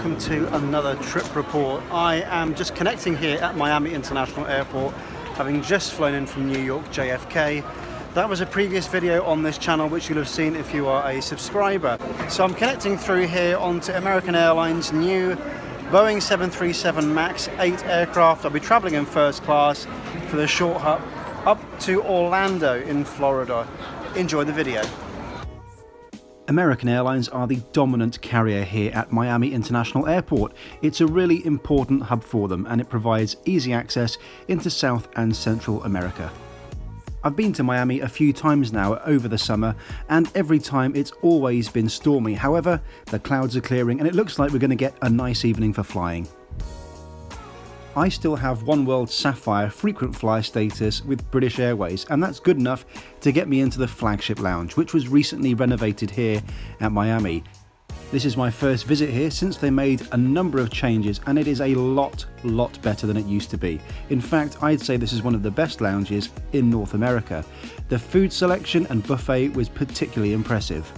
welcome to another trip report. I am just connecting here at Miami International Airport, having just flown in from New York JFK. That was a previous video on this channel which you'll have seen if you are a subscriber. So I'm connecting through here onto American Airlines New Boeing 737 MAX 8 aircraft. I'll be traveling in first class for the short hop up to Orlando in Florida. Enjoy the video. American Airlines are the dominant carrier here at Miami International Airport. It's a really important hub for them and it provides easy access into South and Central America. I've been to Miami a few times now over the summer and every time it's always been stormy. However, the clouds are clearing and it looks like we're going to get a nice evening for flying. I still have Oneworld Sapphire frequent flyer status with British Airways, and that's good enough to get me into the flagship lounge, which was recently renovated here at Miami. This is my first visit here since they made a number of changes, and it is a lot better than it used to be. In fact, I'd say this is one of the best lounges in North America. The food selection and buffet was particularly impressive.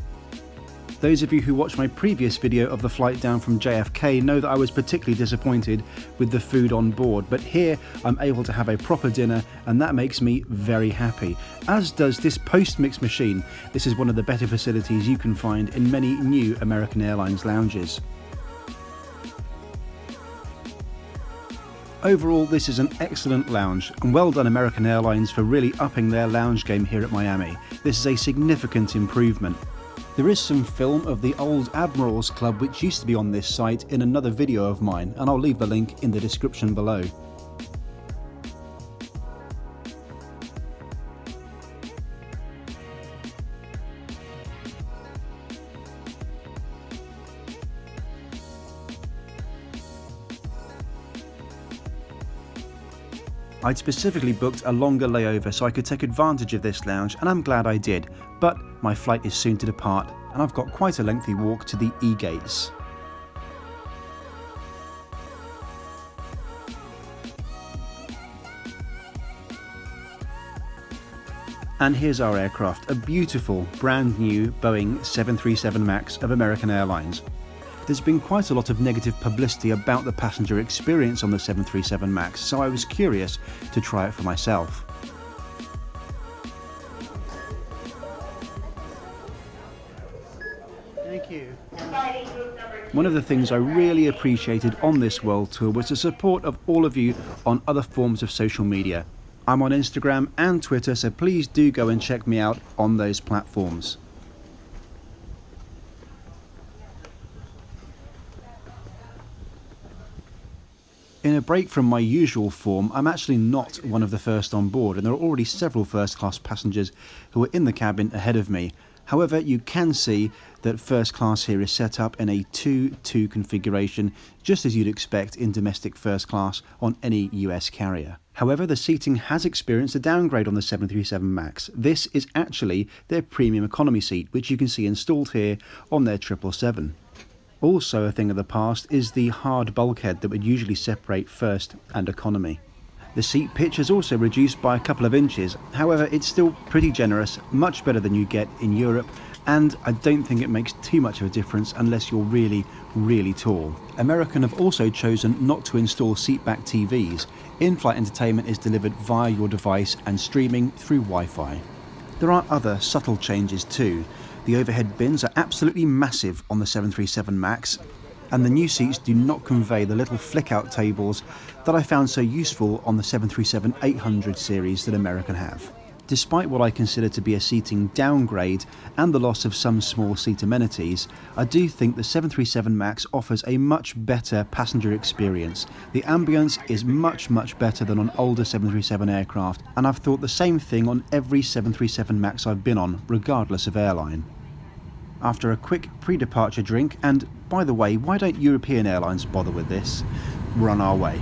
Those of you who watched my previous video of the flight down from JFK know that I was particularly disappointed with the food on board, but here I'm able to have a proper dinner and that makes me very happy, as does this post-mix machine. This is one of the better facilities you can find in many new American Airlines lounges. Overall, this is an excellent lounge, and well done American Airlines for really upping their lounge game here at Miami. This is a significant improvement. There is some film of the old Admirals Club which used to be on this site in another video of mine, and I'll leave the link in the description below. I'd specifically booked a longer layover so I could take advantage of this lounge, and I'm glad I did, but my flight is soon to depart and I've got quite a lengthy walk to the E-gates. And here's our aircraft, a beautiful brand new Boeing 737 MAX of American Airlines. There's been quite a lot of negative publicity about the passenger experience on the 737 MAX, so I was curious to try it for myself. Thank you. One of the things I really appreciated on this world tour was the support of all of you on other forms of social media. I'm on Instagram and Twitter, so please do go and check me out on those platforms. In a break from my usual form, I'm actually not one of the first on board, and there are already several first-class passengers who are in the cabin ahead of me. However, you can see that first class here is set up in a 2-2 configuration, just as you'd expect in domestic first class on any US carrier. However, the seating has experienced a downgrade on the 737 MAX. This is actually their premium economy seat, which you can see installed here on their 777. Also a thing of the past is the hard bulkhead that would usually separate first and economy. The seat pitch has also reduced by a couple of inches, however it's still pretty generous, much better than you get in Europe, and I don't think it makes too much of a difference unless you're really tall. American have also chosen not to install seatback TVs. In-flight entertainment is delivered via your device and streaming through Wi-Fi. There are other subtle changes too. The overhead bins are absolutely massive on the 737 MAX, and the new seats do not convey the little flick-out tables that I found so useful on the 737-800 series that American have. Despite what I consider to be a seating downgrade and the loss of some small seat amenities, I do think the 737 MAX offers a much better passenger experience. The ambience is much better than on older 737 aircraft, and I've thought the same thing on every 737 MAX I've been on, regardless of airline. After a quick pre-departure drink, and by the way, why don't European airlines bother with this? We're on our way.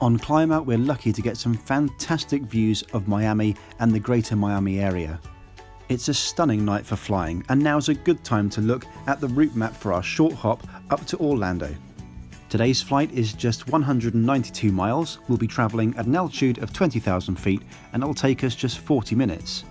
On climb out, we're lucky to get some fantastic views of Miami and the greater Miami area. It's a stunning night for flying, and now's a good time to look at the route map for our short hop up to Orlando. Today's flight is just 192 miles. We'll be travelling at an altitude of 20,000 feet, and it'll take us just 40 minutes.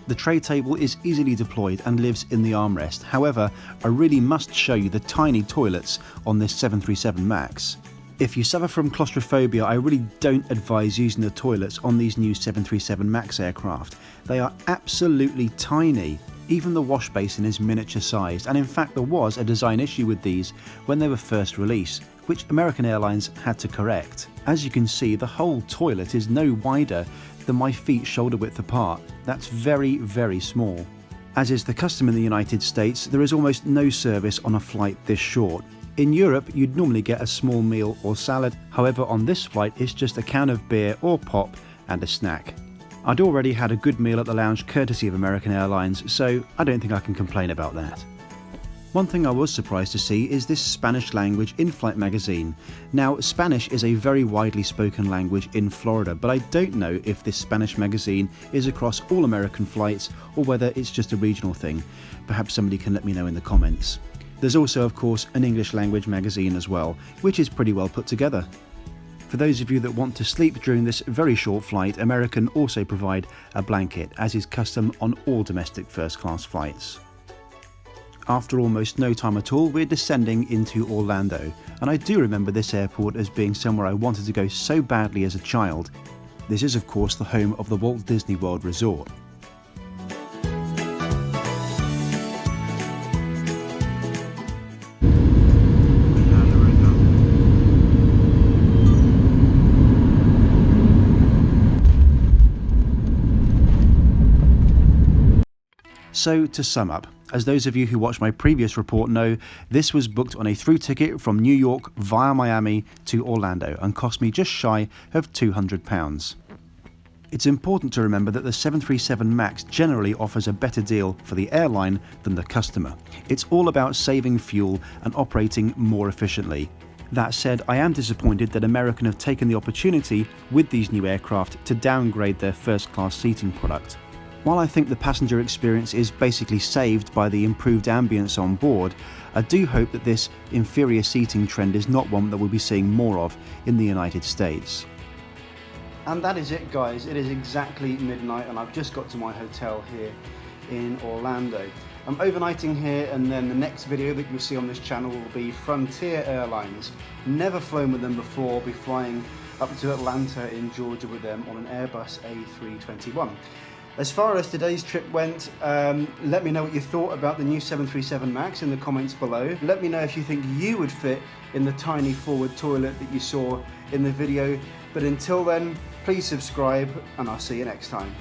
The tray table is easily deployed and lives in the armrest. However, I really must show you the tiny toilets on this 737 MAX. If you suffer from claustrophobia, I really don't advise using the toilets on these new 737 MAX aircraft. They are absolutely tiny. Even the wash basin is miniature sized, and in fact there was a design issue with these when they were first released, which American Airlines had to correct. As you can see, the whole toilet is no wider than my feet shoulder width apart. That's very, very small. As is the custom in the United States, there is almost no service on a flight this short. In Europe, you'd normally get a small meal or salad. However, on this flight, it's just a can of beer or pop and a snack. I'd already had a good meal at the lounge courtesy of American Airlines, so I don't think I can complain about that. One thing I was surprised to see is this Spanish language in-flight magazine. Now, Spanish is a very widely spoken language in Florida, but I don't know if this Spanish magazine is across all American flights or whether it's just a regional thing. Perhaps somebody can let me know in the comments. There's also, of course, an English language magazine as well, which is pretty well put together. For those of you that want to sleep during this very short flight, American also provide a blanket, as is custom on all domestic first-class flights. After almost no time at all, we're descending into Orlando, and I do remember this airport as being somewhere I wanted to go so badly as a child. This is of course the home of the Walt Disney World Resort. So to sum up, as those of you who watched my previous report know, this was booked on a through ticket from New York via Miami to Orlando and cost me just shy of £200. It's important to remember that the 737 MAX generally offers a better deal for the airline than the customer. It's all about saving fuel and operating more efficiently. That said, I am disappointed that American have taken the opportunity with these new aircraft to downgrade their first-class seating product. While I think the passenger experience is basically saved by the improved ambience on board, I do hope that this inferior seating trend is not one that we'll be seeing more of in the United States. And that is it, guys. It is exactly midnight and I've just got to my hotel here in Orlando. I'm overnighting here, and then the next video that you'll see on this channel will be Frontier Airlines. Never flown with them before. I'll be flying up to Atlanta in Georgia with them on an Airbus A321. As far as today's trip went, let me know what you thought about the new 737 MAX in the comments below. Let me know if you think you would fit in the tiny forward toilet that you saw in the video. But until then, please subscribe and I'll see you next time.